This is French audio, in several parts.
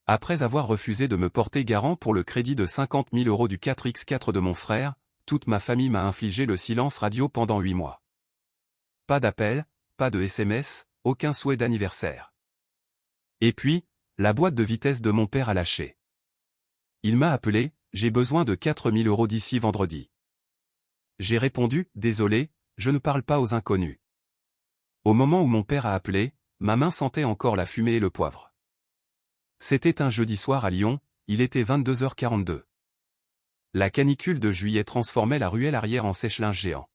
Après avoir refusé de me porter garant pour le crédit de 50 000 € du 4x4 de mon frère, toute ma famille m'a infligé le silence radio pendant 8 mois. Pas d'appel, pas de SMS, aucun souhait d'anniversaire. Et puis, la boîte de vitesse de mon père a lâché. Il m'a appelé, j'ai besoin de 4 000 € d'ici vendredi. J'ai répondu, désolé, je ne parle pas aux inconnus. Au moment où mon père a appelé, ma main sentait encore la fumée et le poivre. C'était un jeudi soir à Lyon, il était 22h42. La canicule de juillet transformait la ruelle arrière en sèche-linge géant.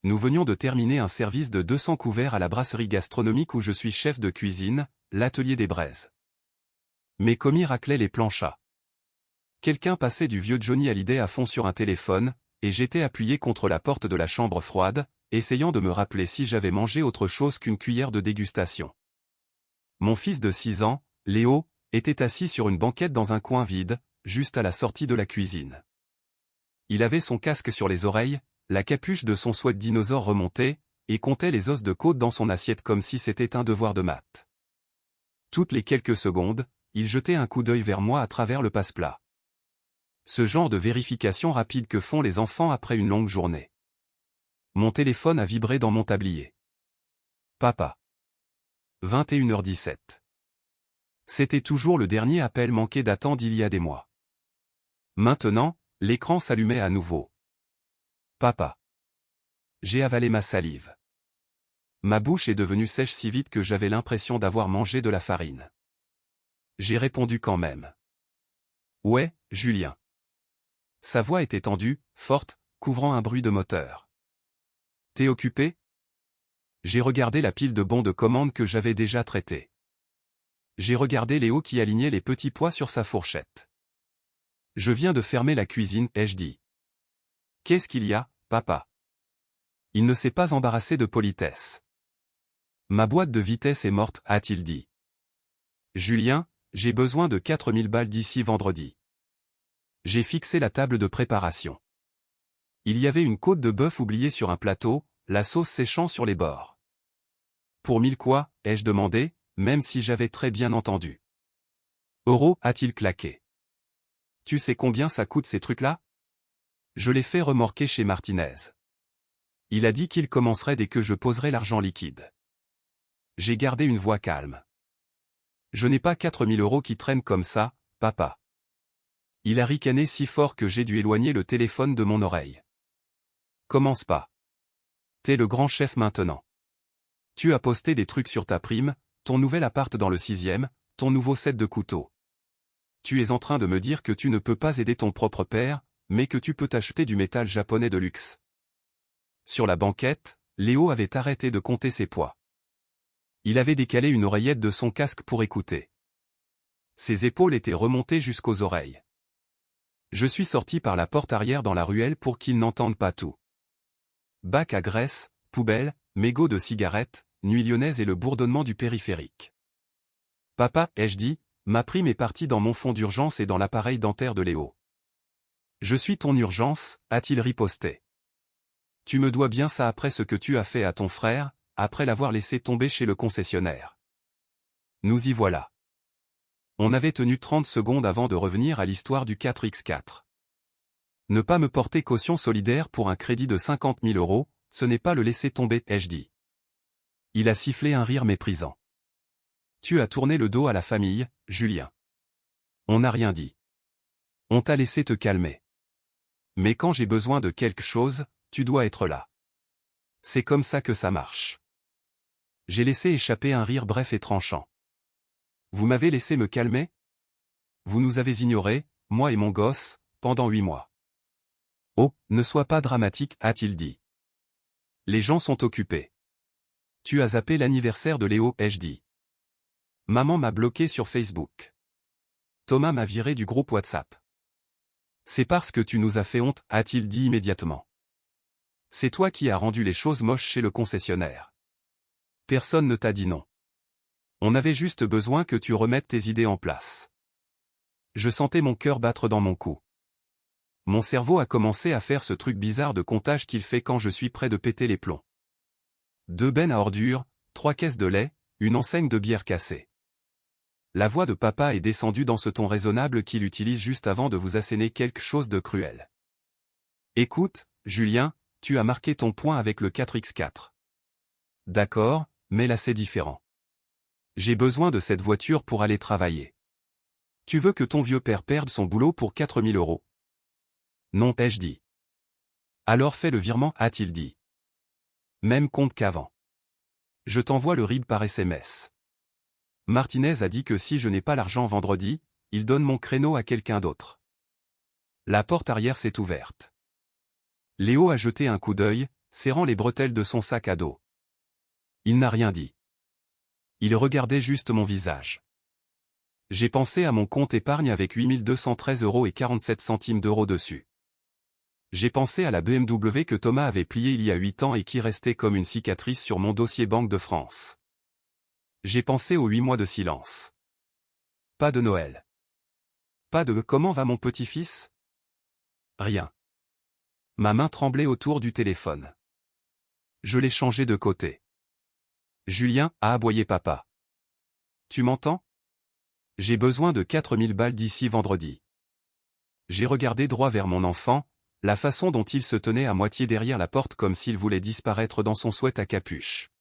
Nous venions de terminer un service de 200 couverts à la brasserie gastronomique où je suis chef de cuisine, l'atelier des Braises. Mes commis raclaient les planchas. Quelqu'un passait du vieux Johnny Hallyday à fond sur un téléphone, et j'étais appuyé contre la porte de la chambre froide, essayant de me rappeler si j'avais mangé autre chose qu'une cuillère de dégustation. Mon fils de 6 ans, Léo, était assis sur une banquette dans un coin vide, juste à la sortie de la cuisine. Il avait son casque sur les oreilles, la capuche de son sweat dinosaure remontée, et comptait les os de côte dans son assiette comme si c'était un devoir de maths. Toutes les quelques secondes, il jetait un coup d'œil vers moi à travers le passe-plat. Ce genre de vérification rapide que font les enfants après une longue journée. Mon téléphone a vibré dans mon tablier. Papa. 21h17. C'était toujours le dernier appel manqué datant d'il y a des mois. Maintenant, l'écran s'allumait à nouveau. Papa. J'ai avalé ma salive. Ma bouche est devenue sèche si vite que j'avais l'impression d'avoir mangé de la farine. J'ai répondu quand même. Ouais, Julien. Sa voix était tendue, forte, couvrant un bruit de moteur. T'es occupé? J'ai regardé la pile de bons de commande que j'avais déjà traités. J'ai regardé Léo qui alignait les petits pois sur sa fourchette. Je viens de fermer la cuisine, ai-je dit. Qu'est-ce qu'il y a, papa? Il ne s'est pas embarrassé de politesse. Ma boîte de vitesse est morte, a-t-il dit. Julien, j'ai besoin de 4 000 balles d'ici vendredi. J'ai fixé la table de préparation. Il y avait une côte de bœuf oubliée sur un plateau, la sauce séchant sur les bords. Pour 1000 quoi, ai-je demandé, même si j'avais très bien entendu. Euros, a-t-il claqué. Tu sais combien ça coûte ces trucs-là? Je l'ai fait remorquer chez Martinez. Il a dit qu'il commencerait dès que je poserais l'argent liquide. J'ai gardé une voix calme. Je n'ai pas 4 000 € qui traînent comme ça, papa. Il a ricané si fort que j'ai dû éloigner le téléphone de mon oreille. Commence pas. T'es le grand chef maintenant. Tu as posté des trucs sur ta prime, ton nouvel appart dans le 6e, ton nouveau set de couteaux. Tu es en train de me dire que tu ne peux pas aider ton propre père, mais que tu peux t'acheter du métal japonais de luxe. Sur la banquette, Léo avait arrêté de compter ses poids. Il avait décalé une oreillette de son casque pour écouter. Ses épaules étaient remontées jusqu'aux oreilles. Je suis sorti par la porte arrière dans la ruelle pour qu'il n'entende pas tout. Bac à graisse, poubelle, mégots de cigarettes, nuit lyonnaise et le bourdonnement du périphérique. Papa, ai-je dit, ma prime est partie dans mon fonds d'urgence et dans l'appareil dentaire de Léo. Je suis ton urgence, a-t-il riposté. Tu me dois bien ça après ce que tu as fait à ton frère, après l'avoir laissé tomber chez le concessionnaire. Nous y voilà. On avait tenu 30 secondes avant de revenir à l'histoire du 4x4. Ne pas me porter caution solidaire pour un crédit de 50 000 €, ce n'est pas le laisser tomber, ai-je dit. Il a sifflé un rire méprisant. Tu as tourné le dos à la famille, Julien. On n'a rien dit. On t'a laissé te calmer. Mais quand j'ai besoin de quelque chose, tu dois être là. C'est comme ça que ça marche. J'ai laissé échapper un rire bref et tranchant. Vous m'avez laissé me calmer? Vous nous avez ignorés, moi et mon gosse, pendant 8 mois. Oh, ne sois pas dramatique, a-t-il dit. Les gens sont occupés. Tu as zappé l'anniversaire de Léo, ai-je dit. Maman m'a bloqué sur Facebook. Thomas m'a viré du groupe WhatsApp. C'est parce que tu nous as fait honte, a-t-il dit immédiatement. C'est toi qui as rendu les choses moches chez le concessionnaire. Personne ne t'a dit non. On avait juste besoin que tu remettes tes idées en place. Je sentais mon cœur battre dans mon cou. Mon cerveau a commencé à faire ce truc bizarre de comptage qu'il fait quand je suis près de péter les plombs. 2 bennes à ordures, 3 caisses de lait, une enseigne de bière cassée. La voix de papa est descendue dans ce ton raisonnable qu'il utilise juste avant de vous asséner quelque chose de cruel. Écoute, Julien, tu as marqué ton point avec le 4x4. D'accord, mais là c'est différent. J'ai besoin de cette voiture pour aller travailler. Tu veux que ton vieux père perde son boulot pour 4000 euros? Non, ai-je dit. Alors fais le virement, a-t-il dit. Même compte qu'avant. Je t'envoie le RIB par SMS. Martinez a dit que si je n'ai pas l'argent vendredi, il donne mon créneau à quelqu'un d'autre. La porte arrière s'est ouverte. Léo a jeté un coup d'œil, serrant les bretelles de son sac à dos. Il n'a rien dit. Il regardait juste mon visage. J'ai pensé à mon compte épargne avec 8213,47 € dessus. J'ai pensé à la BMW que Thomas avait pliée il y a 8 ans et qui restait comme une cicatrice sur mon dossier Banque de France. J'ai pensé aux 8 mois de silence. Pas de Noël. Pas de « Comment va mon petit-fils ?» Rien. Ma main tremblait autour du téléphone. Je l'ai changé de côté. Julien, a aboyé papa. Tu m'entends? J'ai besoin de 4000 balles d'ici vendredi. J'ai regardé droit vers mon enfant, la façon dont il se tenait à moitié derrière la porte comme s'il voulait disparaître dans son sweat à capuche.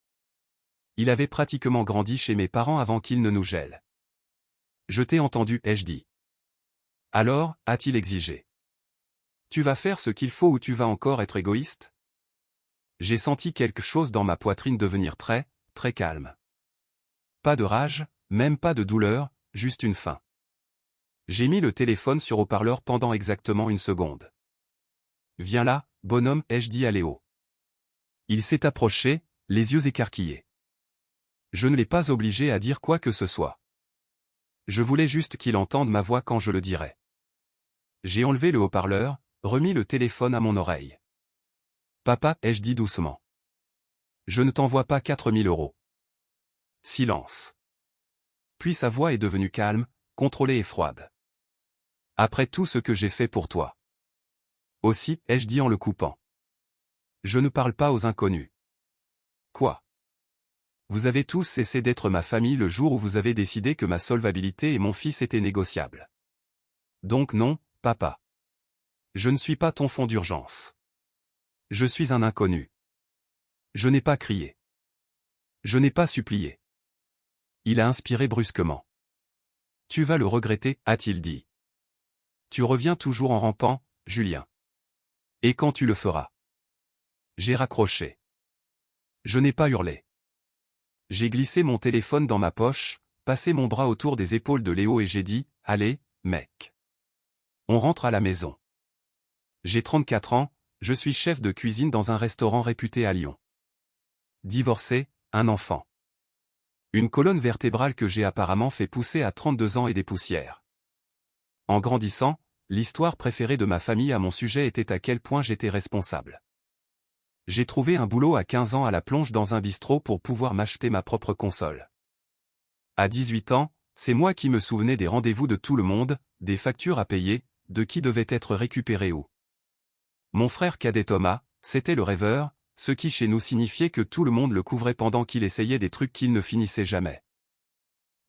Il avait pratiquement grandi chez mes parents avant qu'ils ne nous gèlent. Je t'ai entendu, ai-je dit. Alors, a-t-il exigé. Tu vas faire ce qu'il faut ou tu vas encore être égoïste? J'ai senti quelque chose dans ma poitrine devenir très, très calme. Pas de rage, même pas de douleur, juste une faim. J'ai mis le téléphone sur haut-parleur pendant exactement une seconde. Viens là, bonhomme, ai-je dit à Léo. Il s'est approché, les yeux écarquillés. Je ne l'ai pas obligé à dire quoi que ce soit. Je voulais juste qu'il entende ma voix quand je le dirais. J'ai enlevé le haut-parleur, remis le téléphone à mon oreille. Papa, ai-je dit doucement. Je ne t'envoie pas 4000 €. Silence. Puis sa voix est devenue calme, contrôlée et froide. Après tout ce que j'ai fait pour toi. Aussi, ai-je dit en le coupant. Je ne parle pas aux inconnus. Quoi? Vous avez tous cessé d'être ma famille le jour où vous avez décidé que ma solvabilité et mon fils étaient négociables. Donc non, papa. Je ne suis pas ton fonds d'urgence. Je suis un inconnu. Je n'ai pas crié. Je n'ai pas supplié. Il a inspiré brusquement. Tu vas le regretter, a-t-il dit. Tu reviens toujours en rampant, Julien. Et quand tu le feras? J'ai raccroché. Je n'ai pas hurlé. J'ai glissé mon téléphone dans ma poche, passé mon bras autour des épaules de Léo et j'ai dit, allez, mec. On rentre à la maison. J'ai 34 ans, je suis chef de cuisine dans un restaurant réputé à Lyon. Divorcé, un enfant. Une colonne vertébrale que j'ai apparemment fait pousser à 32 ans et des poussières. En grandissant, l'histoire préférée de ma famille à mon sujet était à quel point j'étais responsable. J'ai trouvé un boulot à 15 ans à la plonge dans un bistrot pour pouvoir m'acheter ma propre console. À 18 ans, c'est moi qui me souvenais des rendez-vous de tout le monde, des factures à payer, de qui devait être récupéré où. Mon frère cadet Thomas, c'était le rêveur, ce qui chez nous signifiait que tout le monde le couvrait pendant qu'il essayait des trucs qu'il ne finissait jamais.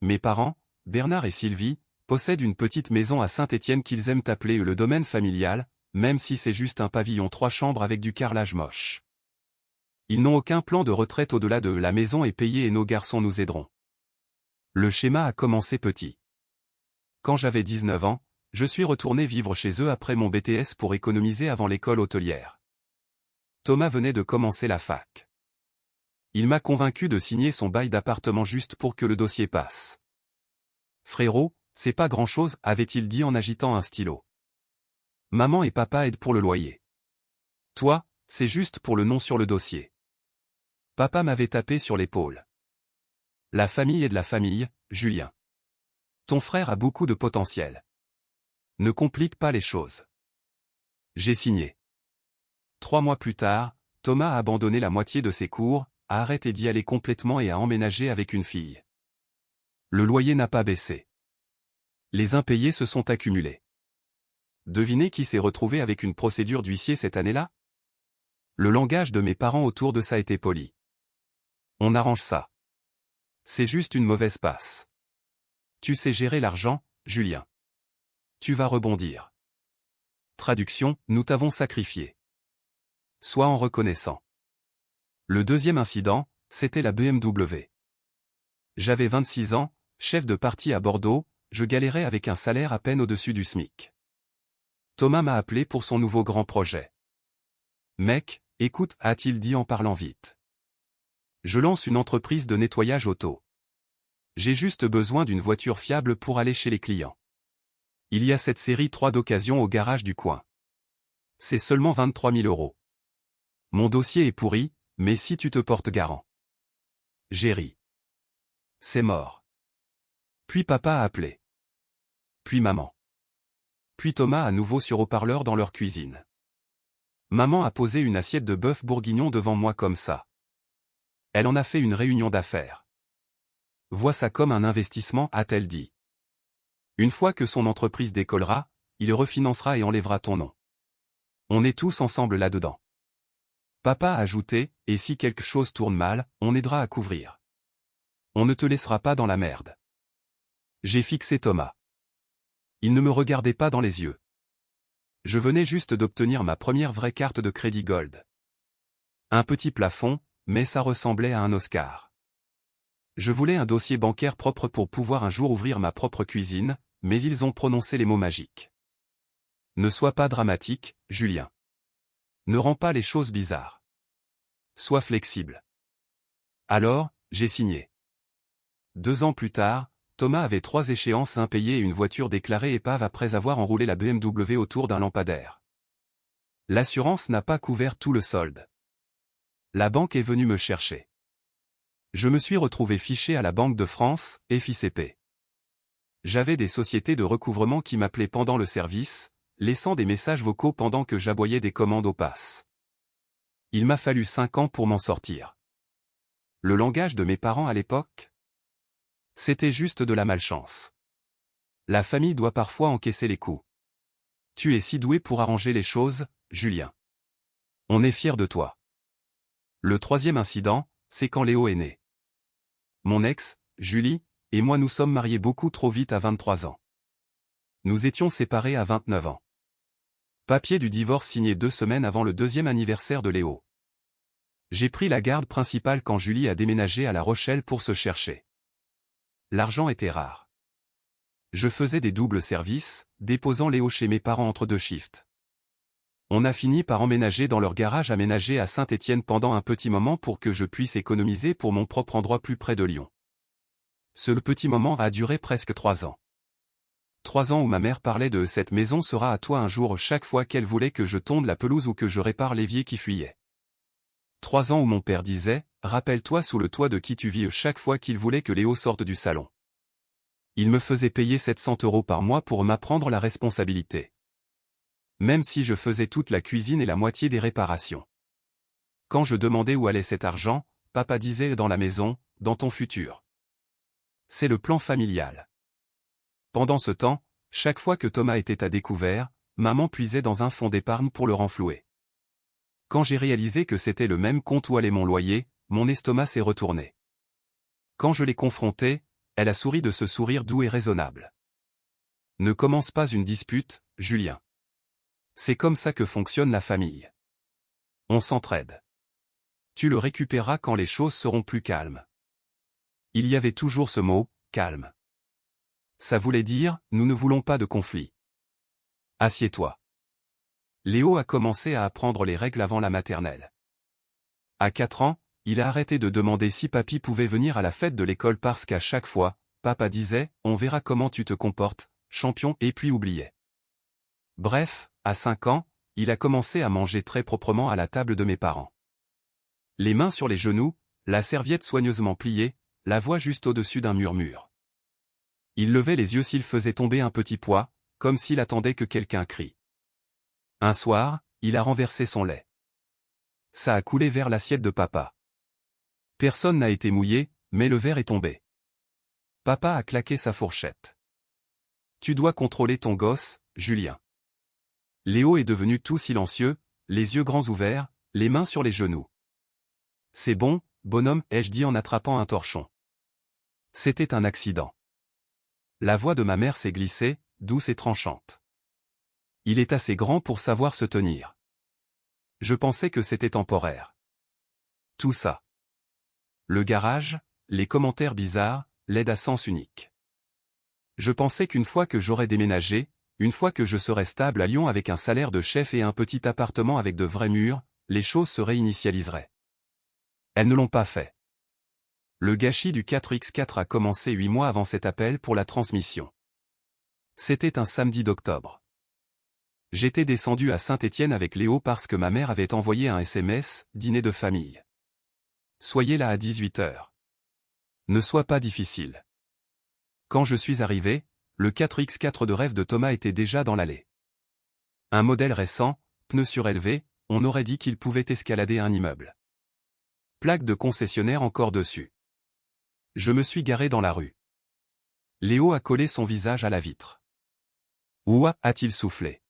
Mes parents, Bernard et Sylvie, possèdent une petite maison à Saint-Étienne qu'ils aiment appeler le domaine familial, même si c'est juste un pavillon 3 chambres avec du carrelage moche. Ils n'ont aucun plan de retraite au-delà de la maison est payée et nos garçons nous aideront. Le schéma a commencé petit. Quand j'avais 19 ans, je suis retourné vivre chez eux après mon BTS pour économiser avant l'école hôtelière. Thomas venait de commencer la fac. Il m'a convaincu de signer son bail d'appartement juste pour que le dossier passe. Frérot, c'est pas grand-chose, avait-il dit en agitant un stylo. Maman et papa aident pour le loyer. Toi, c'est juste pour le nom sur le dossier. Papa m'avait tapé sur l'épaule. La famille est de la famille, Julien. Ton frère a beaucoup de potentiel. Ne complique pas les choses. J'ai signé. 3 mois plus tard, Thomas a abandonné la moitié de ses cours, a arrêté d'y aller complètement et a emménagé avec une fille. Le loyer n'a pas baissé. Les impayés se sont accumulés. Devinez qui s'est retrouvé avec une procédure d'huissier cette année-là? Le langage de mes parents autour de ça était poli. On arrange ça. C'est juste une mauvaise passe. Tu sais gérer l'argent, Julien. Tu vas rebondir. Traduction, nous t'avons sacrifié. Sois en reconnaissant. Le deuxième incident, c'était la BMW. J'avais 26 ans, chef de parti à Bordeaux, je galérais avec un salaire à peine au-dessus du SMIC. Thomas m'a appelé pour son nouveau grand projet. Mec, écoute, a-t-il dit en parlant vite. Je lance une entreprise de nettoyage auto. J'ai juste besoin d'une voiture fiable pour aller chez les clients. Il y a cette série 3 d'occasion au garage du coin. C'est seulement 23 000 €. Mon dossier est pourri, mais si tu te portes garant. J'ai ri. C'est mort. Puis papa a appelé. Puis maman. Puis Thomas à nouveau sur haut-parleur dans leur cuisine. Maman a posé une assiette de bœuf bourguignon devant moi comme ça. Elle en a fait une réunion d'affaires. Vois ça comme un investissement, a-t-elle dit. Une fois que son entreprise décollera, il refinancera et enlèvera ton nom. On est tous ensemble là-dedans. Papa a ajouté, et si quelque chose tourne mal, on aidera à couvrir. On ne te laissera pas dans la merde. J'ai fixé Thomas. Il ne me regardait pas dans les yeux. Je venais juste d'obtenir ma première vraie carte de crédit Gold. Un petit plafond, mais ça ressemblait à un Oscar. Je voulais un dossier bancaire propre pour pouvoir un jour ouvrir ma propre cuisine, mais ils ont prononcé les mots magiques. Ne sois pas dramatique, Julien. Ne rends pas les choses bizarres. Sois flexible. Alors, j'ai signé. 2 ans plus tard, Thomas avait 3 échéances impayées et une voiture déclarée épave après avoir enroulé la BMW autour d'un lampadaire. L'assurance n'a pas couvert tout le solde. La banque est venue me chercher. Je me suis retrouvé fiché à la Banque de France, FICP. J'avais des sociétés de recouvrement qui m'appelaient pendant le service, laissant des messages vocaux pendant que j'aboyais des commandes au pass. Il m'a fallu 5 ans pour m'en sortir. Le langage de mes parents à l'époque? C'était juste de la malchance. La famille doit parfois encaisser les coups. Tu es si doué pour arranger les choses, Julien. On est fiers de toi. Le troisième incident, c'est quand Léo est né. Mon ex, Julie, et moi nous sommes mariés beaucoup trop vite à 23 ans. Nous étions séparés à 29 ans. Papier du divorce signé 2 semaines avant le 2e anniversaire de Léo. J'ai pris la garde principale quand Julie a déménagé à La Rochelle pour se chercher. L'argent était rare. Je faisais des doubles services, déposant Léo chez mes parents entre 2 shifts. On a fini par emménager dans leur garage aménagé à Saint-Étienne pendant un petit moment pour que je puisse économiser pour mon propre endroit plus près de Lyon. Ce petit moment a duré presque 3 ans. 3 ans où ma mère parlait de « cette maison sera à toi un jour » chaque fois qu'elle voulait que je tonde la pelouse ou que je répare l'évier qui fuyait. 3 ans où mon père disait « rappelle-toi sous le toit de qui tu vis » chaque fois qu'il voulait que Léo sorte du salon. Il me faisait payer 700 € par mois pour m'apprendre la responsabilité. Même si je faisais toute la cuisine et la moitié des réparations. Quand je demandais où allait cet argent, papa disait « dans la maison, dans ton futur ». C'est le plan familial. Pendant ce temps, chaque fois que Thomas était à découvert, maman puisait dans un fonds d'épargne pour le renflouer. Quand j'ai réalisé que c'était le même compte où allait mon loyer, mon estomac s'est retourné. Quand je l'ai confrontée, elle a souri de ce sourire doux et raisonnable. Ne commence pas une dispute, Julien. C'est comme ça que fonctionne la famille. On s'entraide. Tu le récupéreras quand les choses seront plus calmes. Il y avait toujours ce mot, calme. Ça voulait dire, nous ne voulons pas de conflit. Assieds-toi. Léo a commencé à apprendre les règles avant la maternelle. À 4 ans, il a arrêté de demander si papy pouvait venir à la fête de l'école parce qu'à chaque fois, papa disait « on verra comment tu te comportes, champion » et puis oubliait. Bref, à 5 ans, il a commencé à manger très proprement à la table de mes parents. Les mains sur les genoux, la serviette soigneusement pliée, la voix juste au-dessus d'un murmure. Il levait les yeux s'il faisait tomber un petit pois, comme s'il attendait que quelqu'un crie. Un soir, il a renversé son lait. Ça a coulé vers l'assiette de papa. Personne n'a été mouillé, mais le verre est tombé. Papa a claqué sa fourchette. Tu dois contrôler ton gosse, Julien. Léo est devenu tout silencieux, les yeux grands ouverts, les mains sur les genoux. C'est bon, bonhomme, ai-je dit en attrapant un torchon. C'était un accident. La voix de ma mère s'est glissée, douce et tranchante. Il est assez grand pour savoir se tenir. Je pensais que c'était temporaire. Tout ça. Le garage, les commentaires bizarres, l'aide à sens unique. Je pensais qu'une fois que j'aurais déménagé, une fois que je serais stable à Lyon avec un salaire de chef et un petit appartement avec de vrais murs, les choses se réinitialiseraient. Elles ne l'ont pas fait. Le gâchis du 4X4 a commencé 8 mois avant cet appel pour la transmission. C'était un samedi d'octobre. J'étais descendu à Saint-Étienne avec Léo parce que ma mère avait envoyé un SMS, dîner de famille. Soyez là à 18h. Ne sois pas difficile. Quand je suis arrivé, le 4X4 de rêve de Thomas était déjà dans l'allée. Un modèle récent, pneus surélevés, on aurait dit qu'il pouvait escalader un immeuble. Plaque de concessionnaire encore dessus. Je me suis garé dans la rue. Léo a collé son visage à la vitre. Ouah, a-t-il soufflé.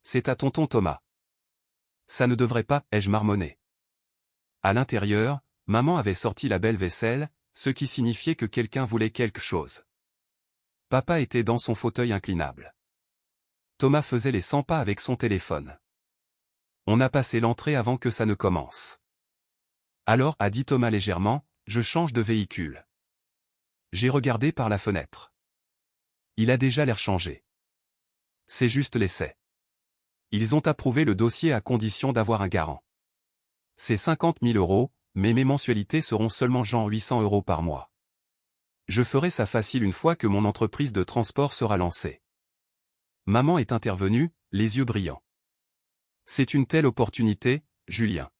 C'est à tonton Thomas. Ça ne devrait pas, ai-je marmonné. À l'intérieur, maman avait sorti la belle vaisselle, ce qui signifiait que quelqu'un voulait quelque chose. Papa était dans son fauteuil inclinable. Thomas faisait les 100 pas avec son téléphone. On a passé l'entrée avant que ça ne commence. Alors, a dit Thomas légèrement, je change de véhicule. J'ai regardé par la fenêtre. Il a déjà l'air changé. C'est juste l'essai. Ils ont approuvé le dossier à condition d'avoir un garant. C'est 50 000 €, mais mes mensualités seront seulement genre 800 € par mois. Je ferai ça facile une fois que mon entreprise de transport sera lancée. Maman est intervenue, les yeux brillants. C'est une telle opportunité, Julien.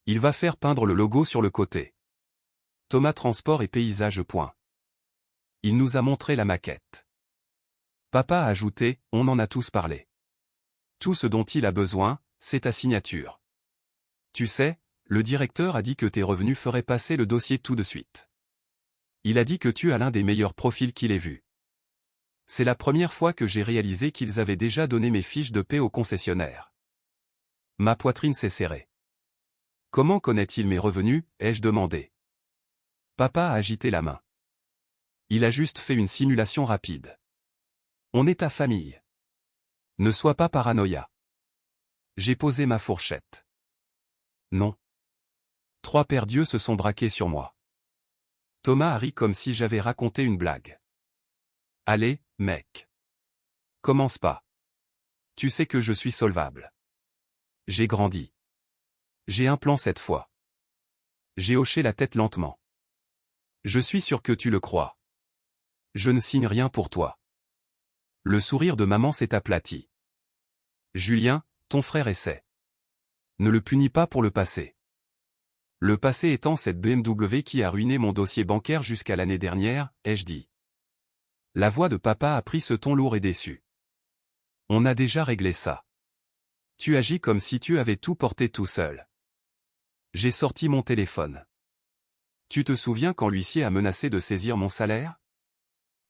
Il va faire peindre le logo sur le côté. Thomas Transport et Paysage. Il nous a montré la maquette. Papa a ajouté, on en a tous parlé. Tout ce dont il a besoin, c'est ta signature. Tu sais, le directeur a dit que tes revenus feraient passer le dossier tout de suite. Il a dit que tu as l'un des meilleurs profils qu'il ait vu. C'est la première fois que j'ai réalisé qu'ils avaient déjà donné mes fiches de paie au concessionnaire. Ma poitrine s'est serrée. Comment connaît-il mes revenus, ai-je demandé. Papa a agité la main. Il a juste fait une simulation rapide. On est ta famille. Ne sois pas paranoïa. J'ai posé ma fourchette. Non. 3 paires d'yeux se sont braqués sur moi. Thomas a ri comme si j'avais raconté une blague. Allez, mec. Commence pas. Tu sais que je suis solvable. J'ai grandi. J'ai un plan cette fois. J'ai hoché la tête lentement. Je suis sûr que tu le crois. Je ne signe rien pour toi. Le sourire de maman s'est aplati. Julien, ton frère essaie. Ne le punis pas pour le passé. Le passé étant cette BMW qui a ruiné mon dossier bancaire jusqu'à l'année dernière, ai-je dit. La voix de papa a pris ce ton lourd et déçu. On a déjà réglé ça. Tu agis comme si tu avais tout porté tout seul. J'ai sorti mon téléphone. Tu te souviens quand l'huissier a menacé de saisir mon salaire?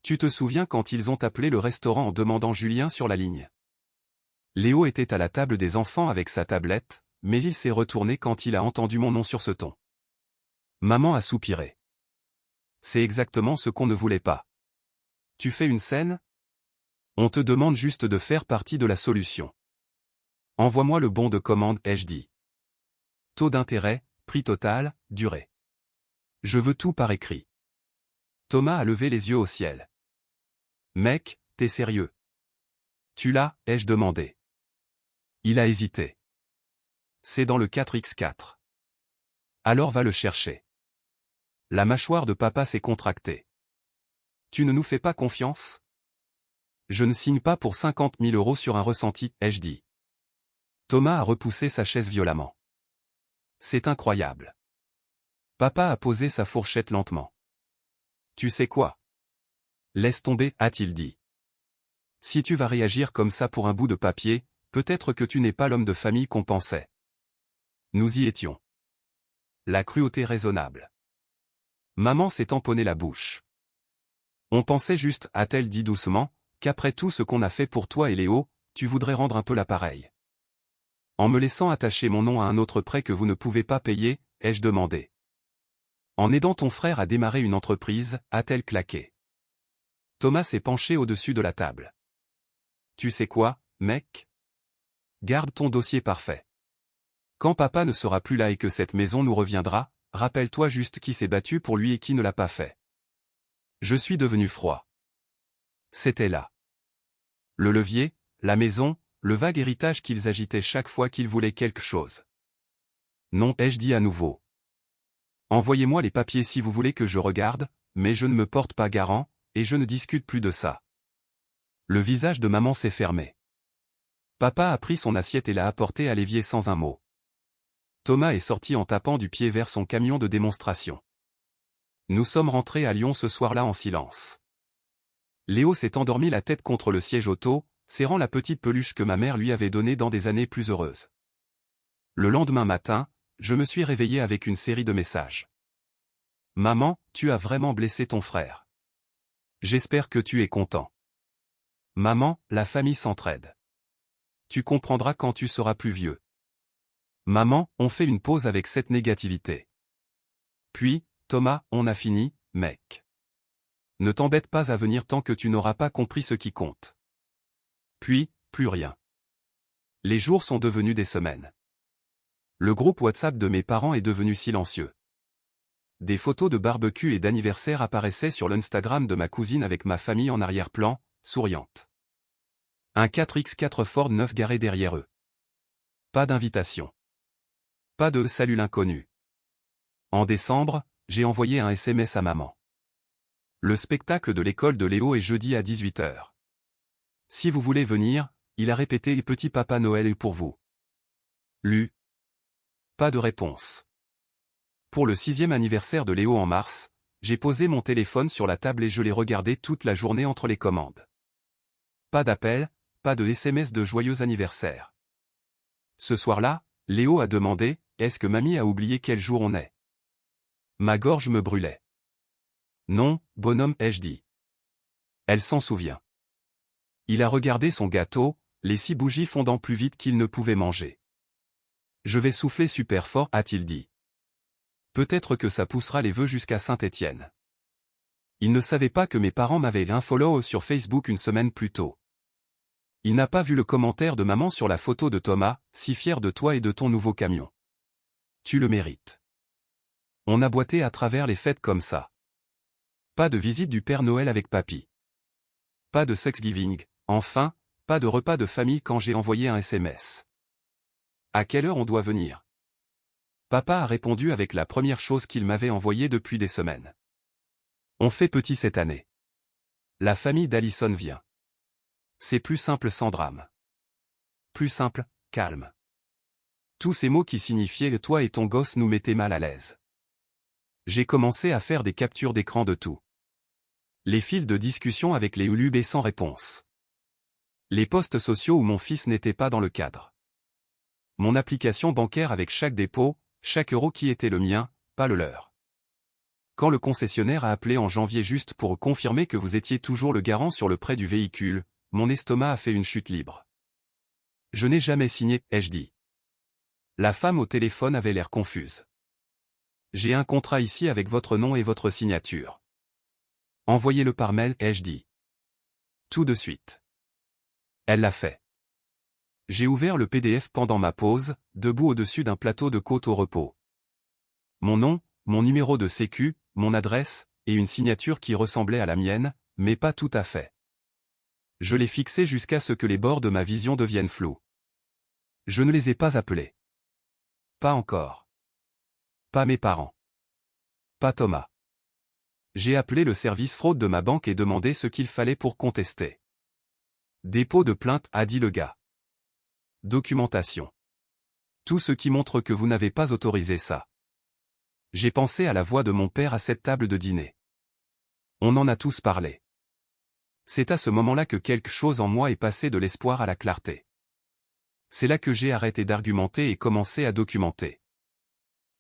Tu te souviens quand ils ont appelé le restaurant en demandant Julien sur la ligne? Léo était à la table des enfants avec sa tablette, mais il s'est retourné quand il a entendu mon nom sur ce ton. Maman a soupiré. C'est exactement ce qu'on ne voulait pas. Tu fais une scène? On te demande juste de faire partie de la solution. Envoie-moi le bon de commande, ai-je dit. Taux d'intérêt, prix total, durée. Je veux tout par écrit. Thomas a levé les yeux au ciel. Mec, t'es sérieux? Tu l'as, ai-je demandé. Il a hésité. C'est dans le 4X4. Alors va le chercher. La mâchoire de papa s'est contractée. Tu ne nous fais pas confiance? Je ne signe pas pour 50 000 € sur un ressenti, ai-je dit. Thomas a repoussé sa chaise violemment. C'est incroyable. Papa a posé sa fourchette lentement. Tu sais quoi? Laisse tomber, a-t-il dit. Si tu vas réagir comme ça pour un bout de papier, peut-être que tu n'es pas l'homme de famille qu'on pensait. Nous y étions. La cruauté raisonnable. Maman s'est tamponné la bouche. On pensait juste, a-t-elle dit doucement, qu'après tout ce qu'on a fait pour toi et Léo, tu voudrais rendre un peu l'appareil. En me laissant attacher mon nom à un autre prêt que vous ne pouvez pas payer, ai-je demandé. En aidant ton frère à démarrer une entreprise, a-t-elle claqué. Thomas s'est penché au-dessus de la table. Tu sais quoi, mec? Garde ton dossier parfait. Quand papa ne sera plus là et que cette maison nous reviendra, rappelle-toi juste qui s'est battu pour lui et qui ne l'a pas fait. Je suis devenu froid. C'était là. Le levier, la maison, le vague héritage qu'ils agitaient chaque fois qu'ils voulaient quelque chose. Non, ai-je dit à nouveau. Envoyez-moi les papiers si vous voulez que je regarde, mais je ne me porte pas garant, et je ne discute plus de ça. Le visage de maman s'est fermé. Papa a pris son assiette et l'a apportée à l'évier sans un mot. Thomas est sorti en tapant du pied vers son camion de démonstration. Nous sommes rentrés à Lyon ce soir-là en silence. Léo s'est endormi la tête contre le siège auto, serrant la petite peluche que ma mère lui avait donnée dans des années plus heureuses. Le lendemain matin, je me suis réveillé avec une série de messages. Maman, tu as vraiment blessé ton frère. J'espère que tu es content. Maman, la famille s'entraide. Tu comprendras quand tu seras plus vieux. Maman, on fait une pause avec cette négativité. Puis, Thomas, on a fini, mec. Ne t'embête pas à venir tant que tu n'auras pas compris ce qui compte. Puis, plus rien. Les jours sont devenus des semaines. Le groupe WhatsApp de mes parents est devenu silencieux. Des photos de barbecue et d'anniversaire apparaissaient sur l'Instagram de ma cousine avec ma famille en arrière-plan, souriante. Un 4x4 Ford neuf garé derrière eux. Pas d'invitation. Pas de « salut l'inconnu ». En décembre, j'ai envoyé un SMS à maman. Le spectacle de l'école de Léo est jeudi à 18 h. Si vous voulez venir, il a répété « Petit Papa Noël est pour vous ». Lu. Pas de réponse. Pour le 6e anniversaire de Léo en mars, j'ai posé mon téléphone sur la table et je l'ai regardé toute la journée entre les commandes. Pas d'appel, pas de SMS de joyeux anniversaire. Ce soir-là, Léo a demandé « Est-ce que mamie a oublié quel jour on est ?» Ma gorge me brûlait. Non, bonhomme, ai-je dit. Elle s'en souvient. Il a regardé son gâteau, les 6 bougies fondant plus vite qu'il ne pouvait manger. Je vais souffler super fort, a-t-il dit. Peut-être que ça poussera les vœux jusqu'à Saint-Étienne. Il ne savait pas que mes parents m'avaient unfollow sur Facebook une semaine plus tôt. Il n'a pas vu le commentaire de maman sur la photo de Thomas, si fier de toi et de ton nouveau camion. Tu le mérites. On a boité à travers les fêtes comme ça. Pas de visite du Père Noël avec papy. Pas de Thanksgiving, enfin, pas de repas de famille quand j'ai envoyé un SMS. À quelle heure on doit venir? Papa a répondu avec la première chose qu'il m'avait envoyée depuis des semaines. On fait petit cette année. La famille d'Allison vient. C'est plus simple sans drame. Plus simple, calme. Tous ces mots qui signifiaient « toi et ton gosse » nous mettaient mal à l'aise. J'ai commencé à faire des captures d'écran de tout. Les fils de discussion avec les ULUB sans réponse. Les posts sociaux où mon fils n'était pas dans le cadre. Mon application bancaire avec chaque dépôt, chaque euro qui était le mien, pas le leur. Quand le concessionnaire a appelé en janvier juste pour confirmer que vous étiez toujours le garant sur le prêt du véhicule, mon estomac a fait une chute libre. Je n'ai jamais signé, ai-je dit. La femme au téléphone avait l'air confuse. J'ai un contrat ici avec votre nom et votre signature. Envoyez-le par mail, ai-je dit. Tout de suite. Elle l'a fait. J'ai ouvert le PDF pendant ma pause, debout au-dessus d'un plateau de côte au repos. Mon nom, mon numéro de sécu, mon adresse, et une signature qui ressemblait à la mienne, mais pas tout à fait. Je l'ai fixé jusqu'à ce que les bords de ma vision deviennent flous. Je ne les ai pas appelés. Pas encore. Pas mes parents. Pas Thomas. J'ai appelé le service fraude de ma banque et demandé ce qu'il fallait pour contester. Dépôt de plainte, a dit le gars. Documentation. Tout ce qui montre que vous n'avez pas autorisé ça. J'ai pensé à la voix de mon père à cette table de dîner. On en a tous parlé. C'est à ce moment-là que quelque chose en moi est passé de l'espoir à la clarté. C'est là que j'ai arrêté d'argumenter et commencé à documenter.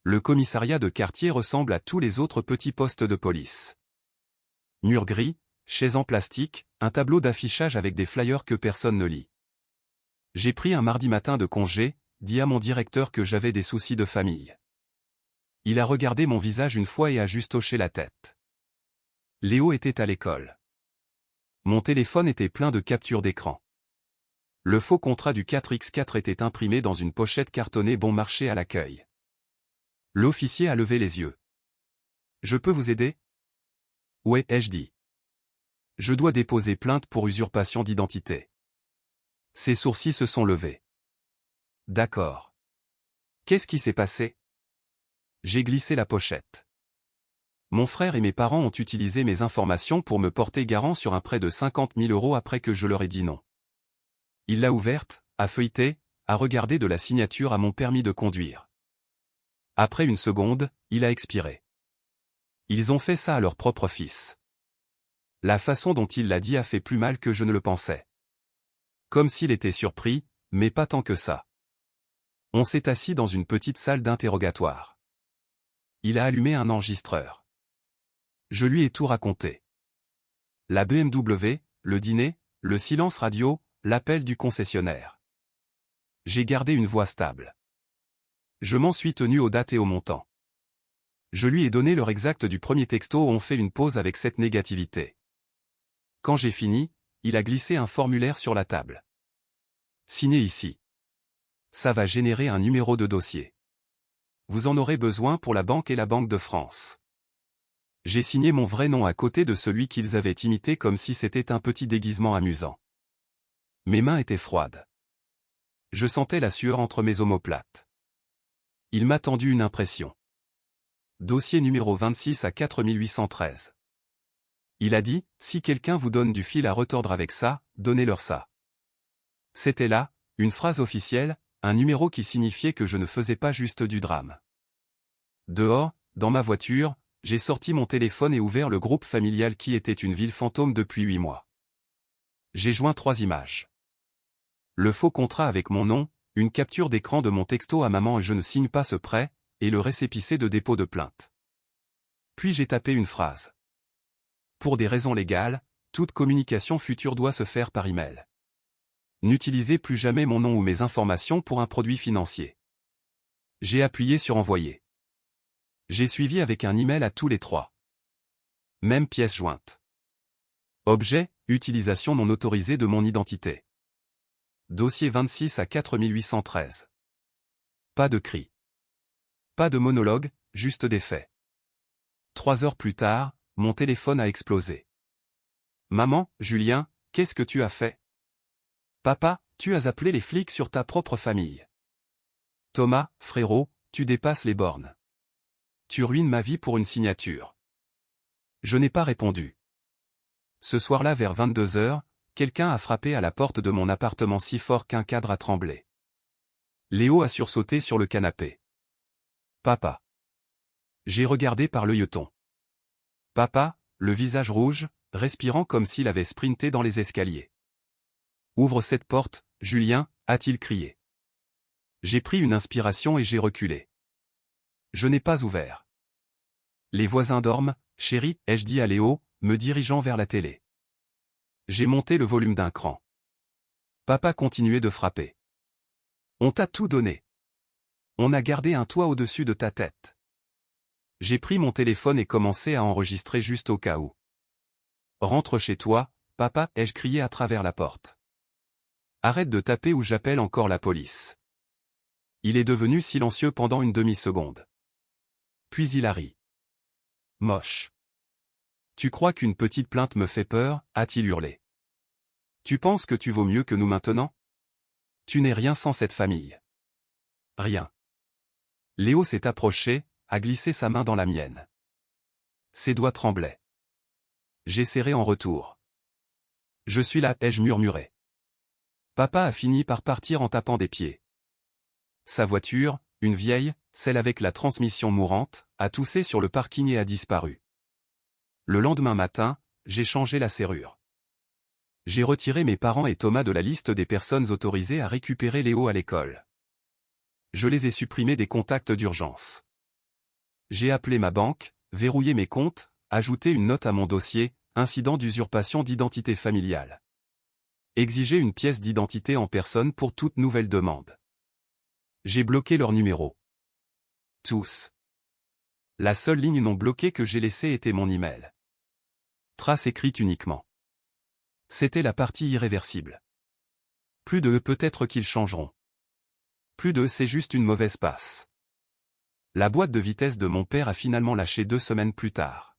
Le commissariat de quartier ressemble à tous les autres petits postes de police. Mur gris, chaises en plastique, un tableau d'affichage avec des flyers que personne ne lit. J'ai pris un mardi matin de congé, dit à mon directeur que j'avais des soucis de famille. Il a regardé mon visage une fois et a juste hoché la tête. Léo était à l'école. Mon téléphone était plein de captures d'écran. Le faux contrat du 4x4 était imprimé dans une pochette cartonnée bon marché à l'accueil. L'officier a levé les yeux. « Je peux vous aider ?» « Ouais, ai-je dit. Je dois déposer plainte pour usurpation d'identité. » Ses sourcils se sont levés. « D'accord. Qu'est-ce qui s'est passé ?» J'ai glissé la pochette. Mon frère et mes parents ont utilisé mes informations pour me porter garant sur un prêt de 50 000 € après que je leur ai dit non. Il l'a ouverte, a feuilleté, a regardé de la signature à mon permis de conduire. Après une seconde, il a expiré. Ils ont fait ça à leur propre fils. La façon dont il l'a dit a fait plus mal que je ne le pensais. Comme s'il était surpris, mais pas tant que ça. On s'est assis dans une petite salle d'interrogatoire. Il a allumé un enregistreur. Je lui ai tout raconté. La BMW, le dîner, le silence radio, l'appel du concessionnaire. J'ai gardé une voix stable. Je m'en suis tenu aux dates et au montant. Je lui ai donné l'heure exacte du premier texto où on fait une pause avec cette négativité. Quand j'ai fini, il a glissé un formulaire sur la table. Signez ici. Ça va générer un numéro de dossier. Vous en aurez besoin pour la banque et la Banque de France. J'ai signé mon vrai nom à côté de celui qu'ils avaient imité comme si c'était un petit déguisement amusant. Mes mains étaient froides. Je sentais la sueur entre mes omoplates. Il m'a tendu une impression. Dossier numéro 26 à 4813. Il a dit, si quelqu'un vous donne du fil à retordre avec ça, donnez-leur ça. C'était là, une phrase officielle, un numéro qui signifiait que je ne faisais pas juste du drame. Dehors, dans ma voiture, j'ai sorti mon téléphone et ouvert le groupe familial qui était une ville fantôme depuis 8 mois. J'ai joint 3 images. Le faux contrat avec mon nom, une capture d'écran de mon texto à maman et je ne signe pas ce prêt, et le récépissé de dépôt de plainte. Puis j'ai tapé une phrase. Pour des raisons légales, toute communication future doit se faire par email. N'utilisez plus jamais mon nom ou mes informations pour un produit financier. J'ai appuyé sur envoyer. J'ai suivi avec un email à tous les 3. Même pièce jointe. Objet, utilisation non autorisée de mon identité. Dossier 26 à 4813. Pas de cri. Pas de monologue, juste des faits. 3 heures plus tard, mon téléphone a explosé. Maman, Julien, qu'est-ce que tu as fait? Papa, tu as appelé les flics sur ta propre famille. Thomas, frérot, tu dépasses les bornes. Tu ruines ma vie pour une signature. Je n'ai pas répondu. Ce soir-là vers 22 heures, quelqu'un a frappé à la porte de mon appartement si fort qu'un cadre a tremblé. Léo a sursauté sur le canapé. Papa. J'ai regardé par l'œilleton. Papa, le visage rouge, respirant comme s'il avait sprinté dans les escaliers. Ouvre cette porte, Julien, a-t-il crié. J'ai pris une inspiration et j'ai reculé. Je n'ai pas ouvert. Les voisins dorment, chérie, ai-je dit à Léo, me dirigeant vers la télé. J'ai monté le volume d'un cran. Papa continuait de frapper. On t'a tout donné. On a gardé un toit au-dessus de ta tête. J'ai pris mon téléphone et commencé à enregistrer juste au cas où. Rentre chez toi, papa, ai-je crié à travers la porte. Arrête de taper ou j'appelle encore la police. Il est devenu silencieux pendant une demi-seconde. Puis il a ri. Moche. Tu crois qu'une petite plainte me fait peur, a-t-il hurlé. Tu penses que tu vaux mieux que nous maintenant? Tu n'es rien sans cette famille. Rien. Léo s'est approché, a glissé sa main dans la mienne. Ses doigts tremblaient. J'ai serré en retour. Je suis là, ai-je murmuré. Papa a fini par partir en tapant des pieds. Sa voiture, une vieille, celle avec la transmission mourante, a toussé sur le parking et a disparu. Le lendemain matin, j'ai changé la serrure. J'ai retiré mes parents et Thomas de la liste des personnes autorisées à récupérer Léo à l'école. Je les ai supprimés des contacts d'urgence. J'ai appelé ma banque, verrouillé mes comptes, ajouté une note à mon dossier, incident d'usurpation d'identité familiale. Exigé une pièce d'identité en personne pour toute nouvelle demande. J'ai bloqué leur numéro. Tous. La seule ligne non bloquée que j'ai laissée était mon email. Trace écrite uniquement. C'était la partie irréversible. Plus de peut-être qu'ils changeront. Plus de c'est juste une mauvaise passe. La boîte de vitesse de mon père a finalement lâché 2 semaines plus tard.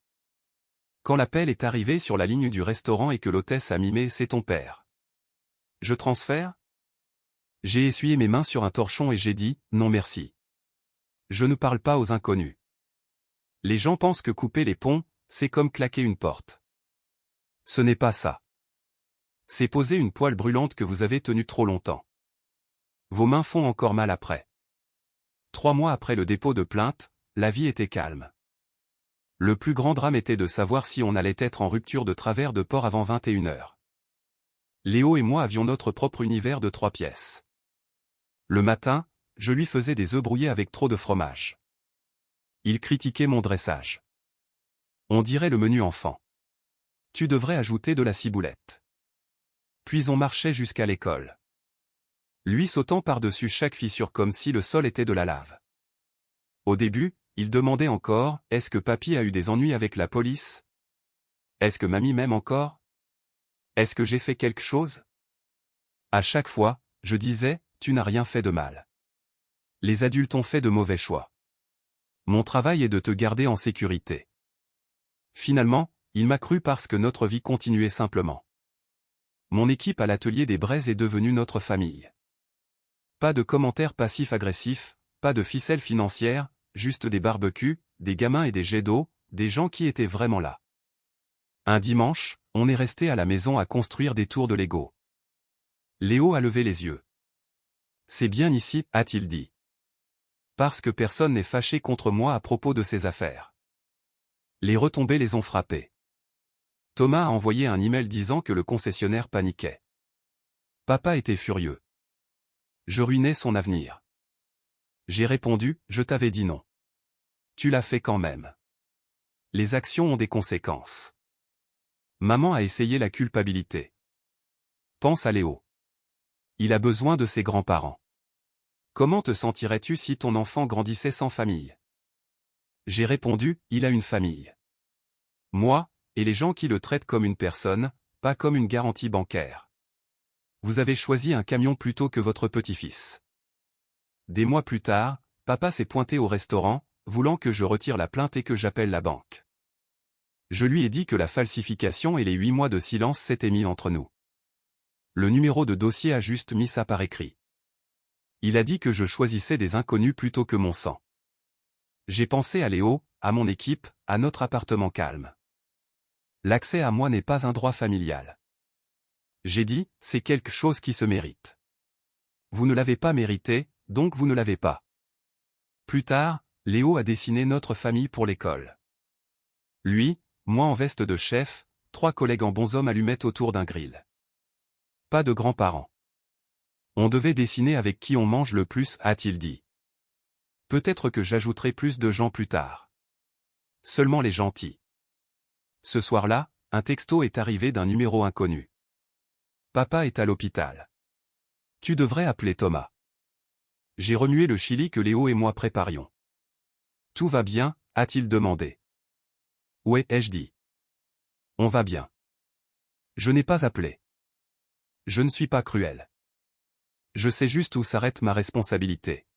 Quand l'appel est arrivé sur la ligne du restaurant et que l'hôtesse a mimé « c'est ton père ». Je transfère ? J'ai essuyé mes mains sur un torchon et j'ai dit « non merci ». Je ne parle pas aux inconnus. Les gens pensent que couper les ponts, c'est comme claquer une porte. Ce n'est pas ça. C'est poser une poêle brûlante que vous avez tenue trop longtemps. Vos mains font encore mal après. 3 mois après le dépôt de plainte, la vie était calme. Le plus grand drame était de savoir si on allait être en rupture de travers de port avant 21h. Léo et moi avions notre propre univers de 3 pièces. Le matin, je lui faisais des œufs brouillés avec trop de fromage. Il critiquait mon dressage. On dirait le menu enfant. Tu devrais ajouter de la ciboulette. Puis on marchait jusqu'à l'école. Lui sautant par-dessus chaque fissure comme si le sol était de la lave. Au début, il demandait encore « Est-ce que papy a eu des ennuis avec la police? Est-ce que mamie m'aime encore? Est-ce que j'ai fait quelque chose ?» À chaque fois, je disais « Tu n'as rien fait de mal. Les adultes ont fait de mauvais choix. Mon travail est de te garder en sécurité. » Finalement, il m'a cru parce que notre vie continuait simplement. Mon équipe à l'atelier des braises est devenue notre famille. Pas de commentaires passifs-agressifs, pas de ficelles financières, juste des barbecues, des gamins et des jets d'eau, des gens qui étaient vraiment là. Un dimanche, on est resté à la maison à construire des tours de Lego. Léo a levé les yeux. « C'est bien ici, a-t-il dit. Parce que personne n'est fâché contre moi à propos de ces affaires. » Les retombées les ont frappés. Thomas a envoyé un email disant que le concessionnaire paniquait. Papa était furieux. Je ruinais son avenir. J'ai répondu, je t'avais dit non. Tu l'as fait quand même. Les actions ont des conséquences. Maman a essayé la culpabilité. Pense à Léo. Il a besoin de ses grands-parents. Comment te sentirais-tu si ton enfant grandissait sans famille? J'ai répondu, il a une famille. Moi, et les gens qui le traitent comme une personne, pas comme une garantie bancaire. Vous avez choisi un camion plutôt que votre petit-fils. Des mois plus tard, papa s'est pointé au restaurant, voulant que je retire la plainte et que j'appelle la banque. Je lui ai dit que la falsification et les 8 mois de silence s'étaient mis entre nous. Le numéro de dossier a juste mis ça par écrit. Il a dit que je choisissais des inconnus plutôt que mon sang. J'ai pensé à Léo, à mon équipe, à notre appartement calme. L'accès à moi n'est pas un droit familial. J'ai dit, c'est quelque chose qui se mérite. Vous ne l'avez pas mérité, donc vous ne l'avez pas. Plus tard, Léo a dessiné notre famille pour l'école. Lui, moi en veste de chef, 3 collègues en bonshommes allumettes autour d'un grill. Pas de grands-parents. On devait dessiner avec qui on mange le plus, a-t-il dit. Peut-être que j'ajouterai plus de gens plus tard. Seulement les gentils. Ce soir-là, un texto est arrivé d'un numéro inconnu. Papa est à l'hôpital. Tu devrais appeler Thomas. J'ai remué le chili que Léo et moi préparions. Tout va bien, a-t-il demandé. Ouais, ai-je dit. On va bien. Je n'ai pas appelé. Je ne suis pas cruel. Je sais juste où s'arrête ma responsabilité.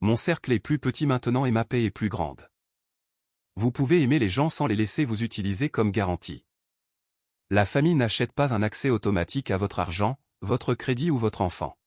Mon cercle est plus petit maintenant et ma paix est plus grande. Vous pouvez aimer les gens sans les laisser vous utiliser comme garantie. La famille n'achète pas un accès automatique à votre argent, votre crédit ou votre enfant.